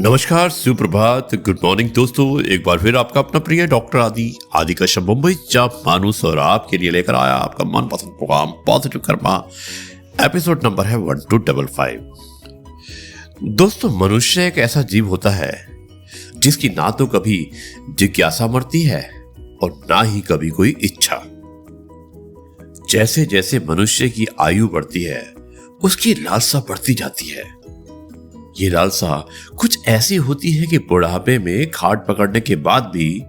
नमस्कार, सुप्रभात, good morning दोस्तों। एक बार फिर आपका अपना प्रिय डॉक्टर आदि कश्यप मुंबई जब मानुस और आपके लिए लेकर आया आपका मनपसंद प्रोग्राम पॉजिटिव कर्मा। एपिसोड नंबर है 1255। दोस्तों, मनुष्य एक ऐसा जीव होता है जिसकी ना तो कभी जिज्ञासा मरती है और ना ही कभी कोई इच्छा। जैसे जैसे मनुष्य की आयु बढ़ती है उसकी लालसा बढ़ती जाती है। ये लालसा कुछ ऐसी होती है कि बुढ़ापे में खाट पकड़ने के बाद भी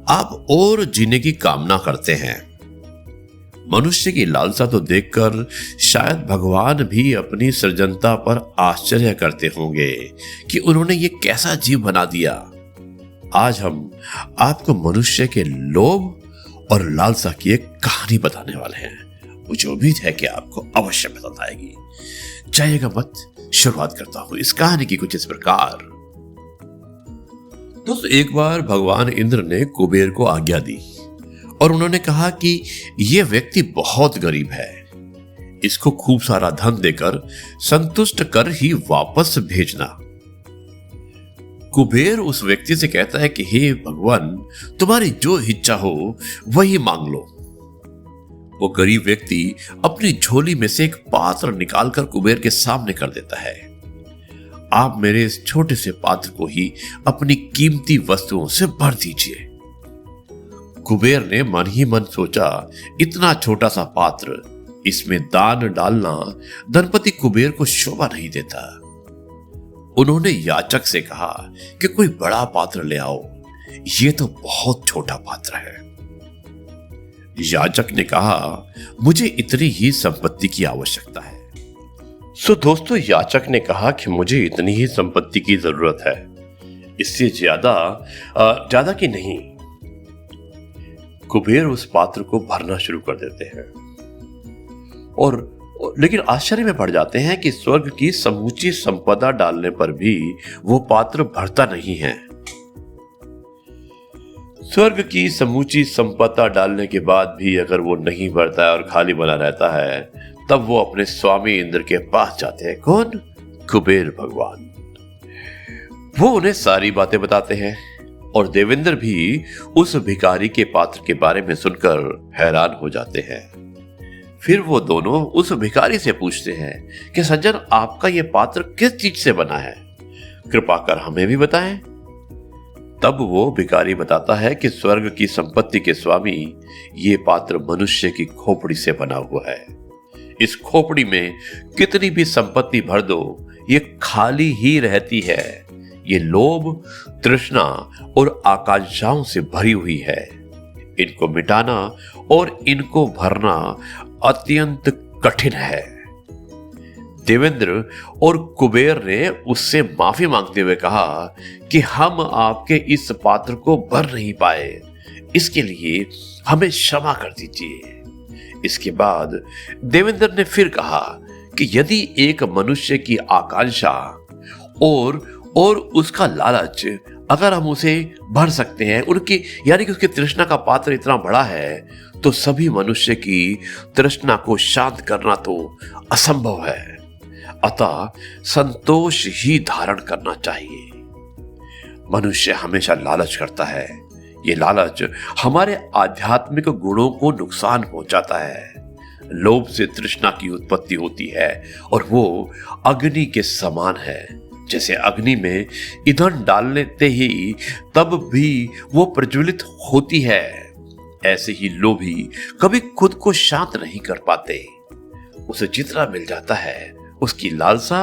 आप और जीने की कामना करते हैं। मनुष्य की लालसा तो देखकर शायद भगवान भी अपनी सृजनता पर आश्चर्य करते होंगे कि उन्होंने ये कैसा जीव बना दिया। आज हम आपको मनुष्य के लोभ और लालसा की एक कहानी बताने वाले हैं। मुझे उम्मीद है कि आपको अवश्य पसंद आएगी। जाइएगा मत, शुरुआत करता हूं इस कहानी की कुछ इस प्रकार। दोस्तों, एक बार भगवान इंद्र ने कुबेर को आज्ञा दी और उन्होंने कहा कि यह व्यक्ति बहुत गरीब है, इसको खूब सारा धन देकर संतुष्ट कर ही वापस भेजना। कुबेर उस व्यक्ति से कहता है कि हे भगवान, तुम्हारी जो इच्छा हो वही मांग लो। वो गरीब व्यक्ति अपनी झोली में से एक पात्र निकालकर कुबेर के सामने कर देता है। आप मेरे इस छोटे से पात्र को ही अपनी कीमती वस्तुओं से भर दीजिए। कुबेर ने मन ही मन सोचा, इतना छोटा सा पात्र, इसमें दान डालना धनपति कुबेर को शोभा नहीं देता। उन्होंने याचक से कहा कि कोई बड़ा पात्र ले आओ, यह तो बहुत छोटा पात्र है। याचक ने कहा, मुझे इतनी ही संपत्ति की आवश्यकता है। दोस्तों, याचक ने कहा कि मुझे इतनी ही संपत्ति की जरूरत है, इससे ज्यादा की नहीं। कुबेर उस पात्र को भरना शुरू कर देते हैं लेकिन आश्चर्य में पड़ जाते हैं कि स्वर्ग की समूची संपदा डालने पर भी वो पात्र भरता नहीं है। स्वर्ग की समूची संपदा डालने के बाद भी अगर वो नहीं भरता है और खाली बना रहता है, तब वो अपने स्वामी इंद्र के पास जाते हैं। कौन? कुबेर भगवान। वो उन्हें सारी बातें बताते हैं और देवेंद्र भी उस भिखारी के पात्र के बारे में सुनकर हैरान हो जाते हैं। फिर वो दोनों उस भिखारी से पूछते हैं कि सज्जन, आपका ये पात्र किस चीज से बना है? कृपा कर हमें भी बताएं। तब वो भिखारी बताता है कि स्वर्ग की संपत्ति के स्वामी, ये पात्र मनुष्य की खोपड़ी से बना हुआ है। इस खोपड़ी में कितनी भी संपत्ति भर दो, ये खाली ही रहती है। ये लोभ, तृष्णा और आकांक्षाओं से भरी हुई है। इनको मिटाना और इनको भरना अत्यंत कठिन है। देवेंद्र और कुबेर ने उससे माफी मांगते हुए कहा कि हम आपके इस पात्र को भर नहीं पाए, इसके लिए हमें क्षमा कर दीजिए। इसके बाद देवेंद्र ने फिर कहा कि यदि एक मनुष्य की आकांक्षा और उसका लालच, अगर हम उसे भर सकते हैं, यानी कि उसकी तृष्णा का पात्र इतना बड़ा है, तो सभी मनुष्य की तृष्णा को शांत करना तो असंभव है। अतः संतोष ही धारण करना चाहिए। मनुष्य हमेशा लालच करता है। ये लालच हमारे आध्यात्मिक गुणों को नुकसान पहुंचाता है। लोभ से तृष्णा की उत्पत्ति होती है और वो अग्नि के समान है। जैसे अग्नि में ईंधन डाल लेते ही तब भी वो प्रज्वलित होती है, ऐसे ही लोभी कभी खुद को शांत नहीं कर पाते। उसे जितना मिल जाता है उसकी लालसा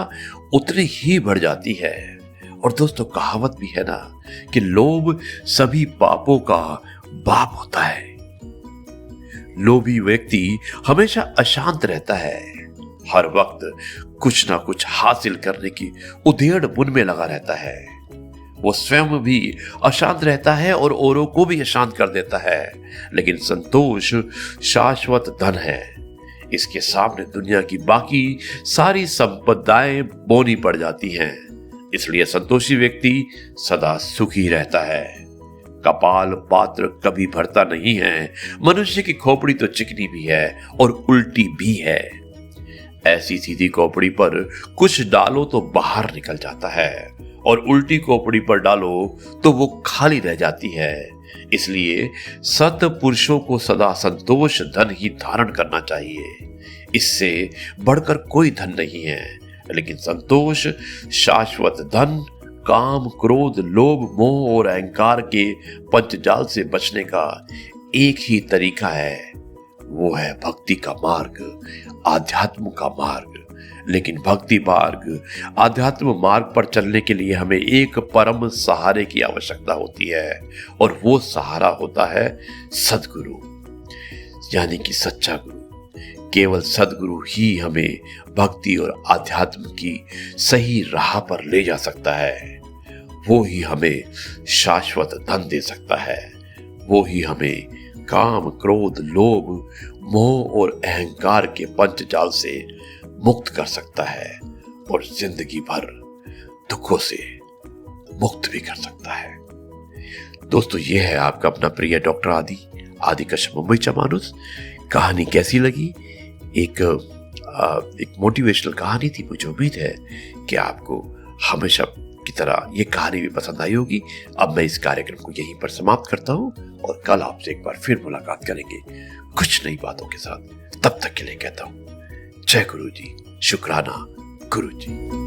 उतनी ही बढ़ जाती है। और दोस्तों, कहावत भी है ना कि लोभ सभी पापों का बाप होता है। लोभी व्यक्ति हमेशा अशांत रहता है, हर वक्त कुछ ना कुछ हासिल करने की उधेड़ बुन में लगा रहता है। वो स्वयं भी अशांत रहता है और औरों को भी अशांत कर देता है। लेकिन संतोष शाश्वत धन है। इसके सामने दुनिया की बाकी सारी संपदाएं बोनी पड़ जाती हैं। इसलिए संतोषी व्यक्ति सदा सुखी रहता है। कपाल पात्र कभी भरता नहीं है। मनुष्य की खोपड़ी तो चिकनी भी है और उल्टी भी है। ऐसी सीधी खोपड़ी पर कुछ डालो तो बाहर निकल जाता है और उल्टी खोपड़ी पर डालो तो वो खाली रह जाती है। इसलिए सत पुरुषों को सदा संतोष धन ही धारण करना चाहिए। इससे बढ़कर कोई धन नहीं है, लेकिन संतोष शाश्वत धन काम क्रोध लोभ मोह और अहंकार के पंचजाल से बचने का एक ही तरीका है, वो है भक्ति का मार्ग, आध्यात्म का मार्ग। लेकिन भक्ति मार्ग, आध्यात्म मार्ग पर चलने के लिए हमें एक परम सहारे की आवश्यकता होती है, और वो सहारा होता है सद्गुरु, यानी कि सच्चा गुरु। केवल सद्गुरु ही हमें भक्ति और आध्यात्म की सही राह पर ले जा सकता है। वो ही हमें शाश्वत धन दे सकता है। वो ही हमें काम क्रोध लोभ मोह और अहंकार के पंचजाल से मुक्त कर सकता है, और जिंदगी भर दुखों से मुक्त भी कर सकता है। दोस्तों, ये है आपका अपना प्रिय डॉक्टर आदि कश्यप, मुंबईचा माणूस। कहानी कैसी लगी? एक मोटिवेशनल कहानी थी। मुझे उम्मीद है कि आपको हमेशा की तरह ये कहानी भी पसंद आई होगी। अब मैं इस कार्यक्रम को यहीं पर समाप्त करता हूं, और कल आपसे एक बार फिर मुलाकात करेंगे कुछ नई बातों के साथ। तब तक के लिए कहता हूं जय गुरु जी, शुक्राना गुरु जी।